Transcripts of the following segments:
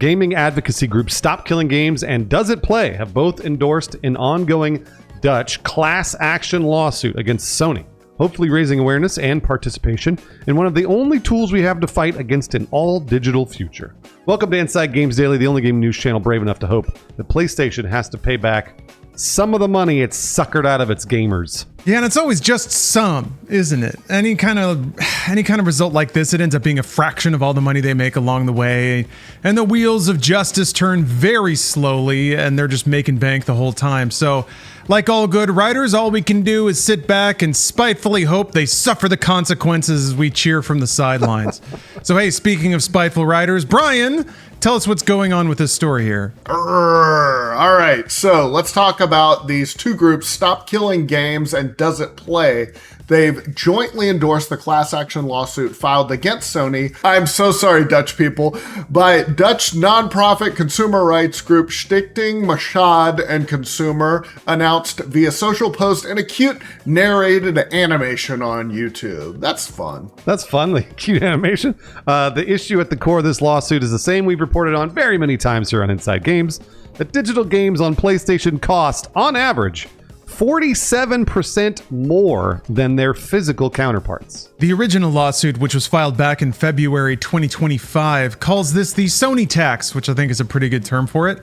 Gaming advocacy group Stop Killing Games and Does It Play have both endorsed an ongoing Dutch class action lawsuit against Sony, hopefully raising awareness and participation in one of the only tools we have to fight against an all-digital future. Welcome to Inside Games Daily, the only game news channel brave enough to hope that PlayStation has to pay back some of the money it's suckered out of its gamers. Yeah, and it's always just some, isn't it? Any kind of result like this, it ends up being a fraction of all the money they make along the way. And the wheels of justice turn very slowly, and they're just making bank the whole time. So, like all good writers, all we can do is sit back and spitefully hope they suffer the consequences as we cheer from the sidelines. So, hey, speaking of spiteful writers, Brian, tell us what's going on with this story here. All right, so let's talk about these two groups, Stop Killing Games and Does It Play. They've jointly endorsed the class action lawsuit filed against Sony, I'm so sorry, Dutch people, by Dutch nonprofit consumer rights group Stichting Machad and Consumer, announced via social post and a cute narrated animation on YouTube. That's fun. That's fun, like cute animation. The issue at the core of this lawsuit is the same we've reported on very many times here on Inside Games, that digital games on PlayStation cost, on average, 47% more than their physical counterparts. The original lawsuit, which was filed back in February 2025, calls this the Sony tax, which I think is a pretty good term for it.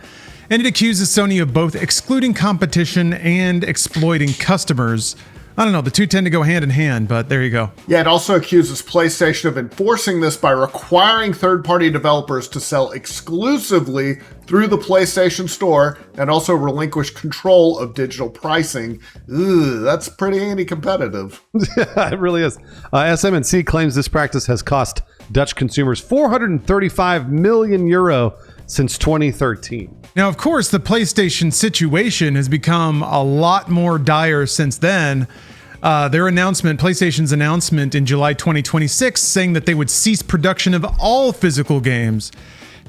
And it accuses Sony of both excluding competition and exploiting customers. I don't know, the two tend to go hand in hand, but there you go. Yeah, it also accuses PlayStation of enforcing this by requiring third-party developers to sell exclusively through the PlayStation Store and also relinquish control of digital pricing. That's pretty anti-competitive. Yeah, it really is. SM&C claims this practice has cost Dutch consumers 435 million euro since 2013. Now, of course, the PlayStation situation has become a lot more dire since then. PlayStation's announcement in July 2026 saying that they would cease production of all physical games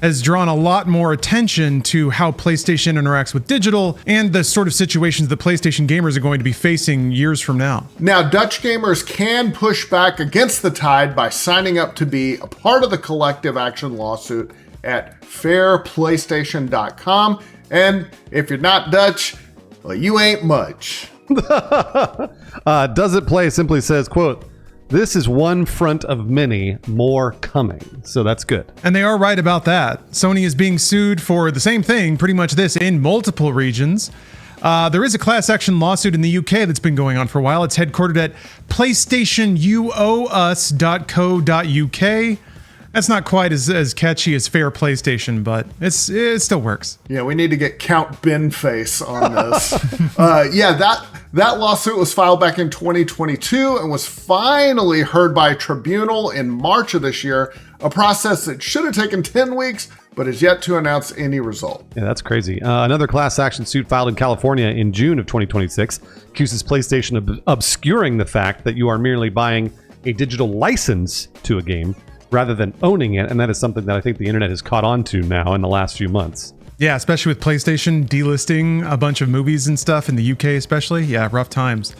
has drawn a lot more attention to how PlayStation interacts with digital and the sort of situations the PlayStation gamers are going to be facing years from now. Now, Dutch gamers can push back against the tide by signing up to be a part of the collective action lawsuit at fairplaystation.com. And if you're not Dutch, well, you ain't much. Does It Play simply says, quote, "This is one front of many, more coming." So that's good. And they are right about that. Sony is being sued for the same thing, pretty much this, in multiple regions. There is a class action lawsuit in the UK that's been going on for a while. It's headquartered at PlayStationUOUs.co.uk. That's not quite as catchy as Fair PlayStation, but it still works. Yeah, we need to get Count Binface on this. That lawsuit was filed back in 2022 and was finally heard by a tribunal in March of this year, a process that should have taken 10 weeks, but is yet to announce any result. Yeah, that's crazy. Another class action suit filed in California in June of 2026 accuses PlayStation of obscuring the fact that you are merely buying a digital license to a game rather than owning it, and that is something that I think the internet has caught on to now in the last few months. Yeah, especially with PlayStation delisting a bunch of movies and stuff in the UK especially. Yeah, rough times.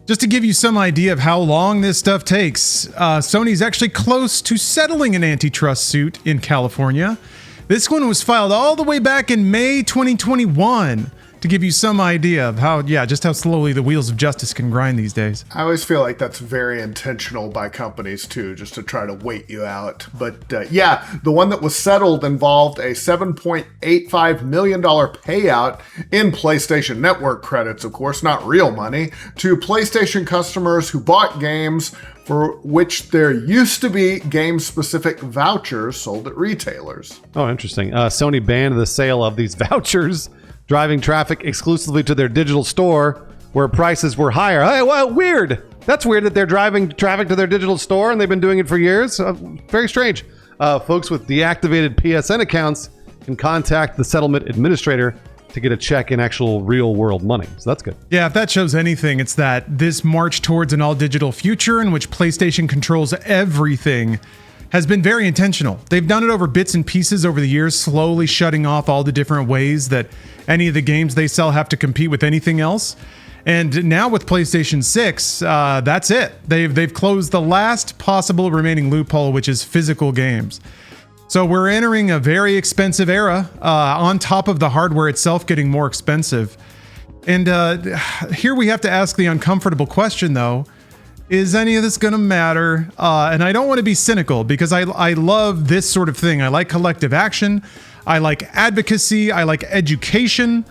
Just to give you some idea of how long this stuff takes, Sony's actually close to settling an antitrust suit in California. This one was filed all the way back in May 2021. To give you some idea of just how slowly the wheels of justice can grind these days. I always feel like that's very intentional by companies too, just to try to wait you out. But the one that was settled involved a $7.85 million payout in PlayStation Network credits, of course, not real money, to PlayStation customers who bought games for which there used to be game-specific vouchers sold at retailers. Oh, interesting. Sony banned the sale of these vouchers, driving traffic exclusively to their digital store where prices were higher. Hey, well, weird. That's weird that they're driving traffic to their digital store and they've been doing it for years. Very strange. Folks with deactivated PSN accounts can contact the settlement administrator to get a check in actual real world money. So that's good. Yeah, if that shows anything, it's that this march towards an all digital future in which PlayStation controls everything has been very intentional. They've done it over bits and pieces over the years, slowly shutting off all the different ways that any of the games they sell have to compete with anything else. And now with PlayStation 6, that's it. They've closed the last possible remaining loophole, which is physical games. So we're entering a very expensive era, on top of the hardware itself getting more expensive. And here we have to ask the uncomfortable question, though. Is any of this going to matter? And I don't want to be cynical, because I love this sort of thing. I like collective action. I like advocacy. I like education.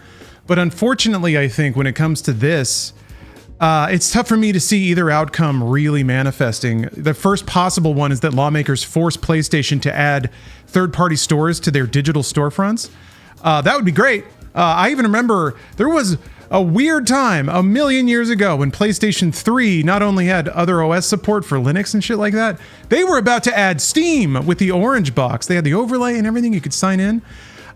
But unfortunately, I think when it comes to this, it's tough for me to see either outcome really manifesting. The first possible one is that lawmakers force PlayStation to add third-party stores to their digital storefronts. That would be great. I even remember there was a weird time a million years ago when PlayStation 3 not only had other OS support for Linux and shit like that, they were about to add Steam with the orange box. They had the overlay and everything. You could sign in.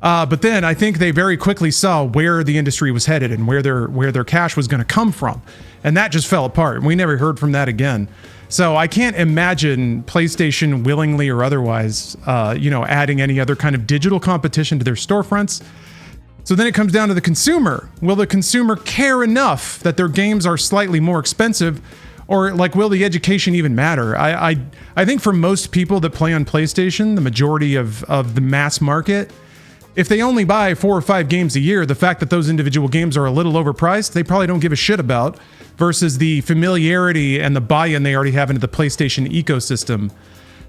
But then I think they very quickly saw where the industry was headed and where their cash was going to come from. And that just fell apart. We never heard from that again. So I can't imagine PlayStation willingly or otherwise, adding any other kind of digital competition to their storefronts. So then it comes down to the consumer. Will the consumer care enough that their games are slightly more expensive? Or will the education even matter? I think for most people that play on PlayStation, the majority of the mass market, if they only buy 4 or 5 games a year, the fact that those individual games are a little overpriced, they probably don't give a shit about, versus the familiarity and the buy-in they already have into the PlayStation ecosystem.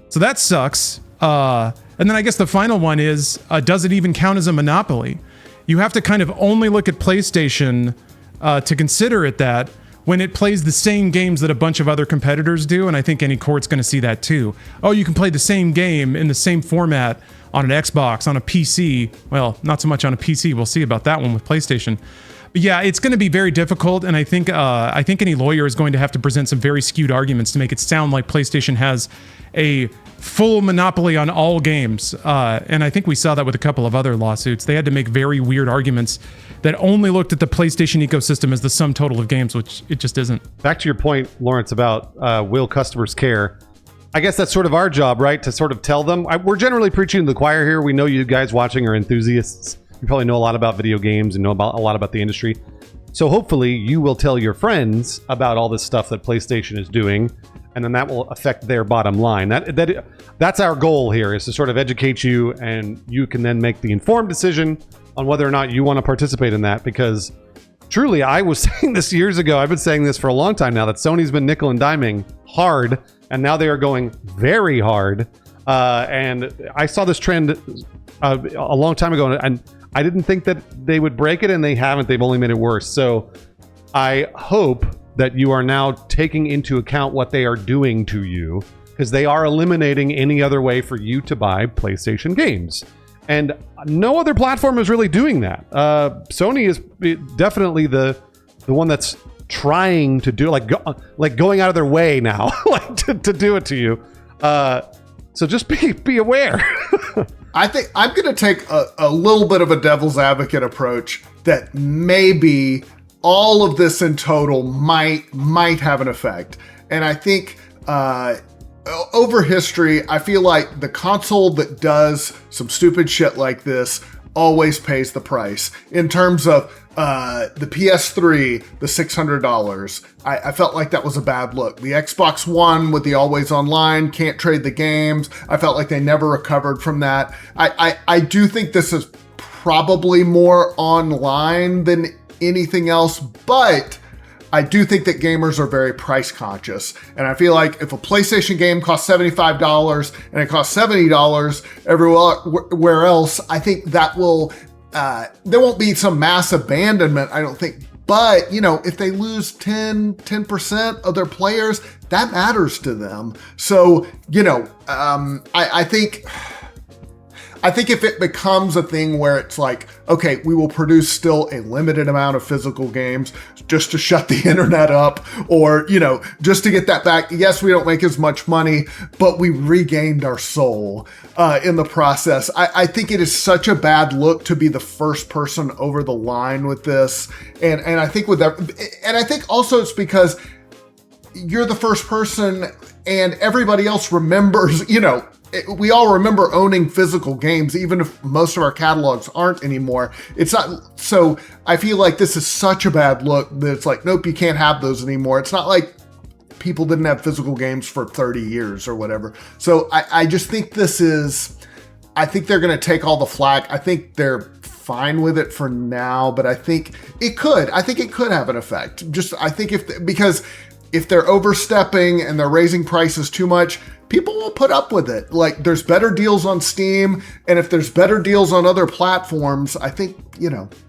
So that sucks. And then I guess the final one is, does it even count as a monopoly? You have to kind of only look at PlayStation to consider it that when it plays the same games that a bunch of other competitors do, and I think any court's going to see that too. Oh, you can play the same game in the same format on an Xbox, on a PC. Well, not so much on a PC. We'll see about that one with PlayStation. But yeah, it's going to be very difficult, and I think any lawyer is going to have to present some very skewed arguments to make it sound like PlayStation has a full monopoly on all games. And I think we saw that with a couple of other lawsuits. They had to make very weird arguments that only looked at the PlayStation ecosystem as the sum total of games, which it just isn't. Back to your point, Lawrence, about will customers care? I guess that's sort of our job, right? To sort of tell them. We're generally preaching to the choir here. We know you guys watching are enthusiasts. You probably know a lot about video games and know a lot about the industry. So hopefully you will tell your friends about all this stuff that PlayStation is doing, and then that will affect their bottom line. That's our goal here, is to sort of educate you, and you can then make the informed decision on whether or not you want to participate in that. Because truly, I was saying this years ago, I've been saying this for a long time now, that Sony's been nickel and diming hard, and now they are going very hard. And I saw this trend a long time ago, and I didn't think that they would break it, and they haven't. They've only made it worse. So I hope that you are now taking into account what they are doing to you, because they are eliminating any other way for you to buy PlayStation games. And no other platform is really doing that. Sony is definitely the one that's trying to do, like going out of their way now, to do it to you. So just be aware. I think I'm going to take a little bit of a devil's advocate approach that maybe all of this in total might have an effect. And I think over history, I feel like the console that does some stupid shit like this always pays the price. In terms of the PS3, the $600, I felt like that was a bad look. The Xbox One with the always online, can't trade the games, I felt like they never recovered from that. I do think this is probably more online than anything else, but I do think that gamers are very price conscious. And I feel like if a PlayStation game costs $75 and it costs $70 everywhere else, I think that will, there won't be some mass abandonment, I don't think. But, if they lose 10% of their players, that matters to them. So, I think if it becomes a thing where it's like, okay, we will produce still a limited amount of physical games just to shut the internet up, or, just to get that back. Yes, we don't make as much money, but we regained our soul in the process. I think it is such a bad look to be the first person over the line with this. And I think and I think also it's because you're the first person and everybody else remembers, we all remember owning physical games, even if most of our catalogs aren't anymore. It's not, so I feel like this is such a bad look that it's like, nope, you can't have those anymore. It's not like people didn't have physical games for 30 years or whatever. So I just think this is I think they're going to take all the flack. I think they're fine with it for now, but I think it could have an effect. Because if they're overstepping and they're raising prices too much, people will put up with it. Like, there's better deals on Steam, and if there's better deals on other platforms, I think,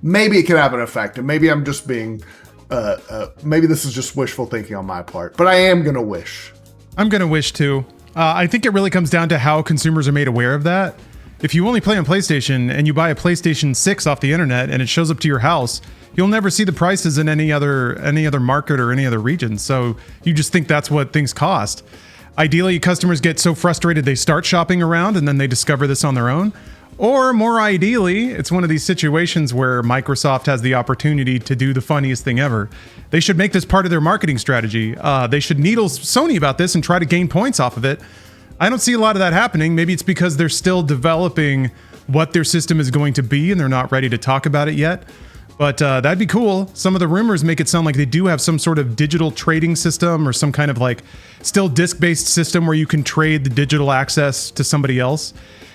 maybe it could have an effect. And maybe I'm just being, maybe this is just wishful thinking on my part, but I am going to wish. I'm going to wish too. I think it really comes down to how consumers are made aware of that. If you only play on PlayStation and you buy a PlayStation 6 off the internet and it shows up to your house, you'll never see the prices in any other market or any other region. So you just think that's what things cost. Ideally, customers get so frustrated they start shopping around and then they discover this on their own. Or more ideally, it's one of these situations where Microsoft has the opportunity to do the funniest thing ever. They should make this part of their marketing strategy. They should needle Sony about this and try to gain points off of it. I don't see a lot of that happening. Maybe it's because they're still developing what their system is going to be and they're not ready to talk about it yet. But that'd be cool. Some of the rumors make it sound like they do have some sort of digital trading system or some kind of like still disc-based system where you can trade the digital access to somebody else.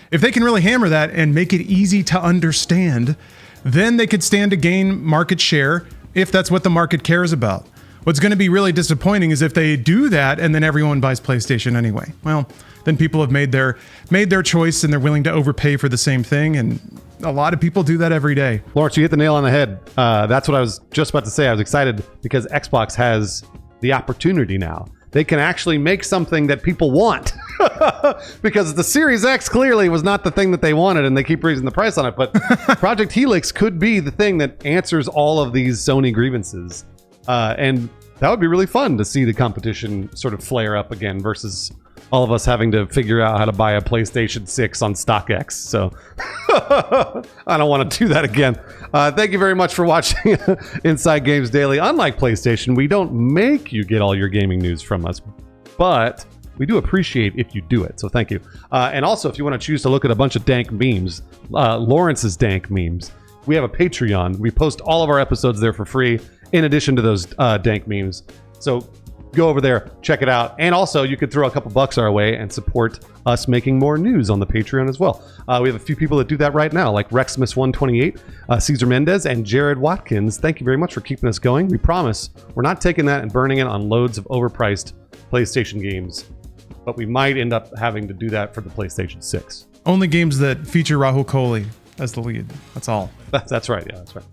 If they can really hammer that and make it easy to understand, then they could stand to gain market share if that's what the market cares about. What's going to be really disappointing is if they do that and then everyone buys PlayStation anyway. Well, then people have made their choice and they're willing to overpay for the same thing, and a lot of people do that every day. Lawrence, you hit the nail on the head. That's what I was just about to say. I was excited because Xbox has the opportunity now. They can actually make something that people want. Because the Series X clearly was not the thing that they wanted, and they keep raising the price on it. But Project Helix could be the thing that answers all of these Sony grievances. And that would be really fun to see the competition sort of flare up again versus all of us having to figure out how to buy a PlayStation 6 on StockX. So I don't want to do that again. Thank you very much for watching Inside Games Daily. Unlike PlayStation, we don't make you get all your gaming news from us, but we do appreciate if you do it. So thank you. And also, if you want to choose to look at a bunch of dank memes, Lawrence's dank memes, we have a Patreon. We post all of our episodes there for free, in addition to those dank memes. So go over there, check it out. And also, you could throw a couple bucks our way and support us making more news on the Patreon as well. We have a few people that do that right now, like Rexmas128, Cesar Mendez, and Jared Watkins. Thank you very much for keeping us going. We promise we're not taking that and burning it on loads of overpriced PlayStation games, but we might end up having to do that for the PlayStation 6. Only games that feature Rahul Kohli as the lead. That's all. That's right. Yeah, that's right.